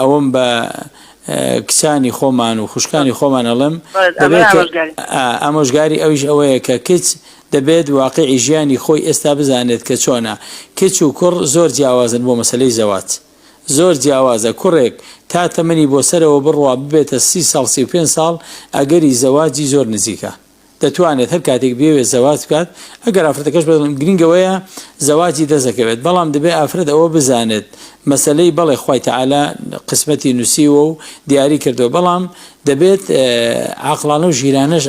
ئەوم بە کچانی خۆمان و خوشکانی خۆمان ئەڵم ئامۆژگاری ئەویش ئەوەیە کە کچ دەبێت واقعی ژیانی خۆی ئێستا بزانێت کە چۆنە. کچ و کوڕ زۆر جیاوازن بۆ مەسەلەی زەواج، زۆر جیاوازە. کوڕێک تا تەمەنی بۆ سەرەوە بڕوا ببێتە 30 ساڵ 35 ساڵ ئەگەری زەواجی زۆر نزیکە، دەتوانێت هەر کاتێک بێوێت زەواج بکات. ئەگەر ئافرەتەکەش گرنگەوەیە زەواجی دەزەکەوێت، بەڵام دەبێت ئافرەت ئەوە بزانێت مەسەلەی بەڵێ خوای تەعالا قسمەتی نووسیوە و دیاری کردووە، بەڵام دەبێت عاقلانە و ژیرانەش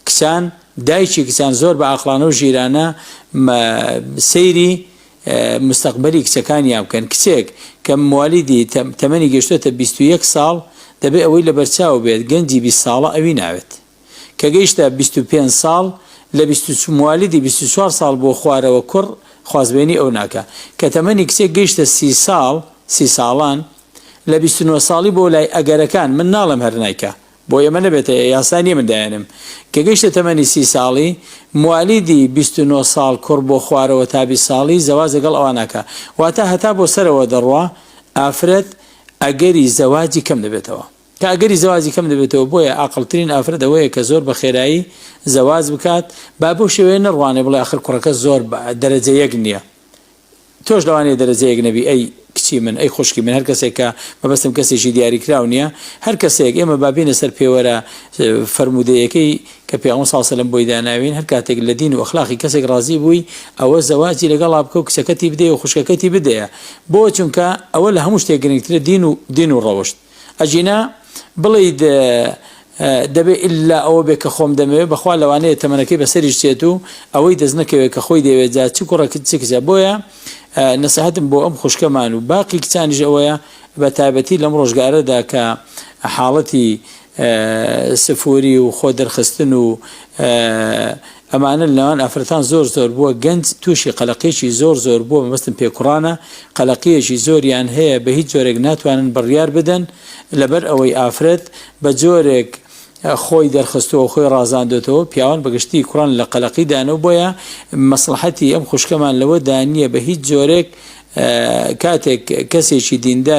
کچان دایکی کچان زۆر بە عاقلانە و ژیرانە سەیری مستەقبەلی کچەکانیان بکەن. کچێک کە موالیدی تەمەنی گەشتوێتە 21 ساڵ دەبێت ئەوەی لە بەرچاو بێت، گەنجی 20 ساڵە ئەوی ناوێت. کە گەیشتە 25 ساڵ لە موالیدی 24 ساڵ بۆ خوارەوە کوڕ خوازبێنی ئەو ناکە. کە تەمەنی کچێک گەیشتە 30 ساڵان لە 29 ساڵی بۆ لای ئەگەرەکان من ناڵم هەر نایکە، بۆ ئێمە نەبێتە یاسانی مندایەنم. کە گەیشتە تەمەنی 30 ساڵی موالیدی 29 ساڵ کوڕ بۆ خوارەوە تا 20 ساڵی زەواج لەگەڵ ئەوان ناکە، واتە هەتا بۆ سەرەوە دەڕوا ئافرەت ئەگەری زەواجی کەم دەبێتەوە. کە ئەگەری زەواجی کەم دەبێتەوە بۆیە عاقڵترین ئافرەت ئەوەیە کە زۆر بە خێرایی زەواج بکات، با بۆ شێوەیە نەڕوانێ بڵێ ئاخر کوڕەکە زۆر دەرەجە یەک نییە. تۆش لەوانەیە دەرەجە یەک نەبی، ئەی کچی من، ئەی خوشکی من، هەر کەسێک کە مەبەستم کەسێکی دیاریکراو نییە، هەر کەسێک ئێمە بابینە سەر پێوەرە فەرمودەیەکەی کە پێغەمبەر صلی الله علیه و سلم بۆی داناوین، هەر کاتێک لە دین و ئەخلاقی کەسێک ڕازی بووی ئەوە زەواجی لەگەڵا بکە و کچەکەتی بدەیە و خوشکەکەتی بدەیە. بۆ چونکە ئەوە لە هەموو شتێک گرنگترە، دین و ڕەوشت. ئەجینا بڵێیت دەبێت ئللا ئەوە بێ کە خۆم دەمەوێت، بەخوا لەوانەیە تەمەنەکەی بەسەریش چێت و ئەوەی دەست نەکەوێت کە خۆی دەوێت جا چ کوڕەکە چ کچە. بۆیە نەسەحەتم بۆ ئەم خوشکەمان و باقی کچانیش ئەوەیە بە تایبەتی لەم ڕۆژگارەدا کە حاڵەتی سفوری و خۆ دەرخستن و ئەمانە لەوان ئافرەتان زۆر بووە، گەنج تووشی قەلەقێکی زۆر بووە، مەبەستم پێکوڕانە قەلەقیەکی زۆریان هەیە، بە هیچ جۆرێک ناتوانن بڕیار بدەن لەبەر ئەوەی ئافرەت بە جۆرێک خۆی دەرخستەوە خۆی ڕازاندێتەوە. پیاوان بەگشتی کوڕان لە قەلەقی دانەوە، بۆیە مەسلحەتی ئەم خوشکەمان لەوە دانیە بە هیچ جۆرێک کاتێک کەسێکی دیندار